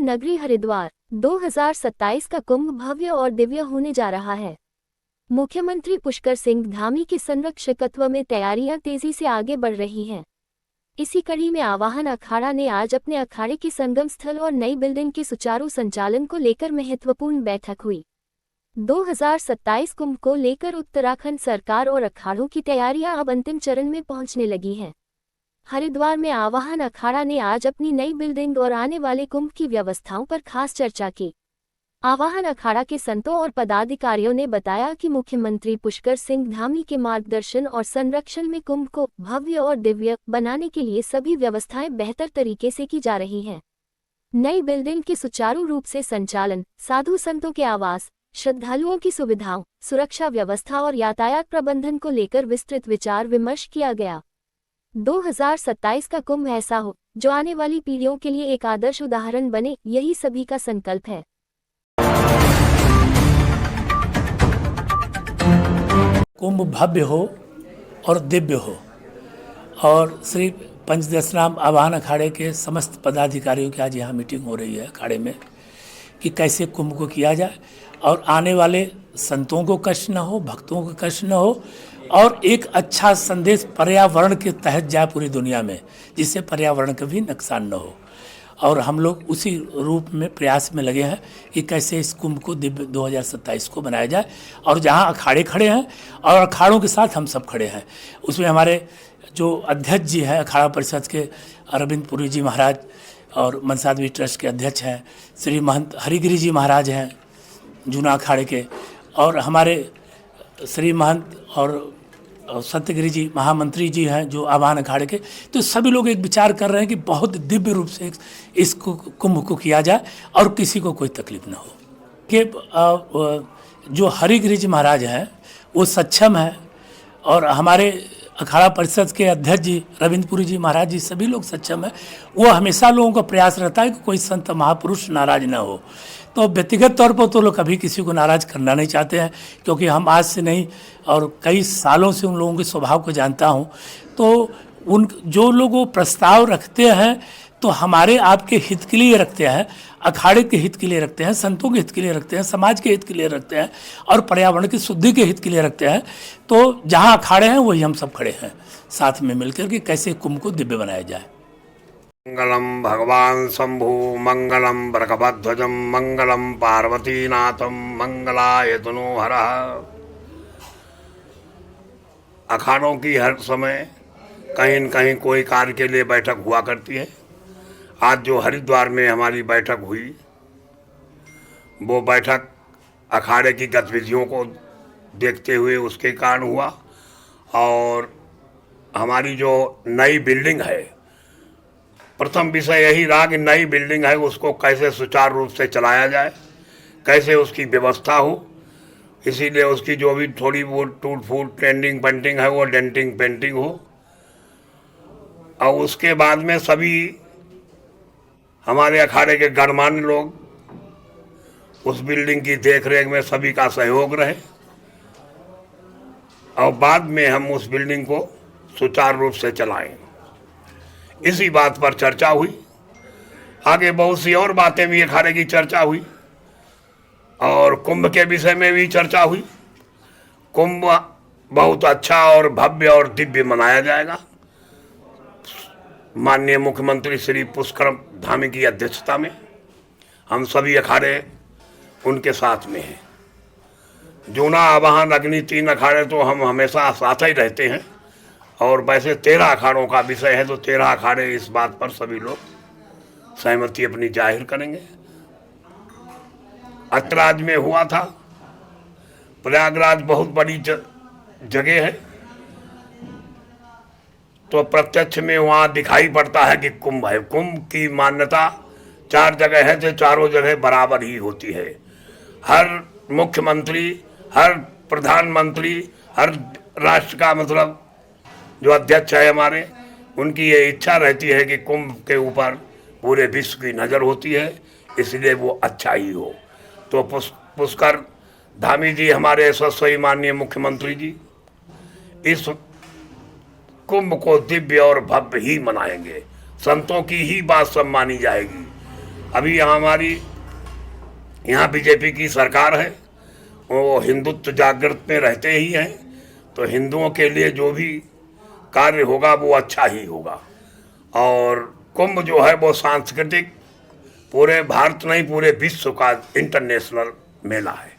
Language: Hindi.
नगरी हरिद्वार 2027 का कुंभ भव्य और दिव्य होने जा रहा है। मुख्यमंत्री पुष्कर सिंह धामी के संरक्षकत्व में तैयारियां तेजी से आगे बढ़ रही हैं। इसी कड़ी में आवाहन अखाड़ा ने आज अपने अखाड़े के संगम स्थल और नई बिल्डिंग के सुचारू संचालन को लेकर महत्वपूर्ण बैठक हुई। 2027 कुंभ को लेकर उत्तराखंड सरकार और अखाड़ों की तैयारियां अब अंतिम चरण में पहुंचने लगी हैं। हरिद्वार में आवाहन अखाड़ा ने आज अपनी नई बिल्डिंग और आने वाले कुंभ की व्यवस्थाओं पर खास चर्चा की। आवाहन अखाड़ा के संतों और पदाधिकारियों ने बताया कि मुख्यमंत्री पुष्कर सिंह धामी के मार्गदर्शन और संरक्षण में कुंभ को भव्य और दिव्य बनाने के लिए सभी व्यवस्थाएं बेहतर तरीके से की जा रही हैं। नई बिल्डिंग के सुचारू रूप से संचालन, साधु संतों के आवास, श्रद्धालुओं की सुविधाओं, सुरक्षा व्यवस्था और यातायात प्रबंधन को लेकर विस्तृत विचार विमर्श किया गया। 2027 का कुंभ ऐसा हो जो आने वाली पीढ़ियों के लिए एक आदर्श उदाहरण बने, यही सभी का संकल्प है। कुंभ भव्य हो और दिव्य हो और श्री पंचदशनाम आवाहन अखाड़े के समस्त पदाधिकारियों की आज यहाँ मीटिंग हो रही है अखाड़े में कि कैसे कुंभ को किया जाए और आने वाले संतों को कष्ट न हो, भक्तों को कष्ट न हो और एक अच्छा संदेश पर्यावरण के तहत जाए पूरी दुनिया में, जिससे पर्यावरण का भी नुकसान न हो। और हम लोग उसी रूप में प्रयास में लगे हैं कि कैसे इस कुंभ को दिव्य 2027 को बनाया जाए। और जहां अखाड़े खड़े हैं और अखाड़ों के साथ हम सब खड़े हैं, उसमें हमारे जो अध्यक्ष जी हैं अखाड़ा परिषद के अरविंद पुरी जी महाराज और मनसादेवी ट्रस्ट के अध्यक्ष हैं, श्री महंत हरिगिरी जी महाराज हैं जूना अखाड़े के, और हमारे श्री महंत और सत्यगिरी जी महामंत्री जी हैं जो आवाहन अखाड़े के। तो सभी लोग एक विचार कर रहे हैं कि बहुत दिव्य रूप से इस कुंभ को किया जाए और किसी को कोई तकलीफ ना हो। कि जो हरिगिरी जी महाराज हैं वो सक्षम हैं और हमारे अखाड़ा परिषद के अध्यक्ष जी रविंद्रपुरी जी महाराज जी सभी लोग सक्षम हैं। वो हमेशा लोगों का प्रयास रहता है कि कोई संत महापुरुष नाराज ना हो। तो व्यक्तिगत तौर पर तो लोग कभी किसी को नाराज़ करना नहीं चाहते हैं, क्योंकि हम आज से नहीं और कई सालों से उन लोगों के स्वभाव को जानता हूं। तो उन जो लोग वो प्रस्ताव रखते हैं तो हमारे आपके हित के लिए रखते हैं, अखाड़े के हित के लिए रखते हैं, संतों के हित के लिए रखते हैं, समाज के हित के लिए रखते हैं और पर्यावरण की शुद्धि के हित के लिए रखते हैं। तो जहाँ अखाड़े हैं वही हम सब खड़े हैं साथ में मिलकर कि कैसे कुंभ को दिव्य बनाया जाए। मंगलम भगवान शंभु मंगलम वृषभध्वजम मंगलम पार्वतीनाथम मंगलाय तनोहरः। अखाड़ों की हर समय कहीं न कहीं कोई कार्य के लिए बैठक हुआ करती है। आज जो हरिद्वार में हमारी बैठक हुई वो बैठक अखाड़े की गतिविधियों को देखते हुए उसके कारण हुआ। और हमारी जो नई बिल्डिंग है, प्रथम विषय यही रहा कि नई बिल्डिंग है उसको कैसे सुचारू रूप से चलाया जाए, कैसे उसकी व्यवस्था हो। इसीलिए उसकी जो भी थोड़ी वो टूट फूट पेंटिंग पेंटिंग है वो डेंटिंग पेंटिंग हो। और उसके बाद में सभी हमारे अखाड़े के गणमान्य लोग उस बिल्डिंग की देखरेख में सभी का सहयोग रहे और बाद में हम उस बिल्डिंग को सुचारू रूप से चलाएं। इसी बात पर चर्चा हुई। आगे बहुत सी और बातें भी अखाड़े की चर्चा हुई और कुंभ के विषय में भी चर्चा हुई। कुंभ बहुत अच्छा और भव्य और दिव्य मनाया जाएगा। माननीय मुख्यमंत्री श्री पुष्कर धामी की अध्यक्षता में हम सभी अखाड़े उनके साथ में हैं। जूना आवाहन अग्नि 3 अखाड़े तो हम हमेशा साथ ही रहते हैं और वैसे 13 अखाड़ों का विषय है तो 13 अखाड़े इस बात पर सभी लोग सहमति अपनी जाहिर करेंगे। अतराज में हुआ था, प्रयागराज बहुत बड़ी जगह है तो प्रत्यक्ष में वहाँ दिखाई पड़ता है कि कुंभ है। कुंभ की मान्यता 4 जगह है जो चारों जगह बराबर ही होती है। हर मुख्यमंत्री, हर प्रधानमंत्री, हर राष्ट्र का मतलब जो अध्यक्ष है हमारे, उनकी ये इच्छा रहती है कि कुंभ के ऊपर पूरे विश्व की नज़र होती है, इसलिए वो अच्छा ही हो। तो पुष्कर धामी जी हमारे यशस्वी माननीय मुख्यमंत्री जी इस कुंभ को दिव्य और भव्य ही मनाएंगे। संतों की ही बात सब मानी जाएगी अभी हमारी यहाँ बीजेपी की सरकार है, वो हिंदुत्व जागृत में रहते ही हैं, तो हिंदुओं के लिए जो भी कार्य होगा वो अच्छा ही होगा। और कुंभ जो है वो सांस्कृतिक पूरे भारत नहीं पूरे विश्व का इंटरनेशनल मेला है।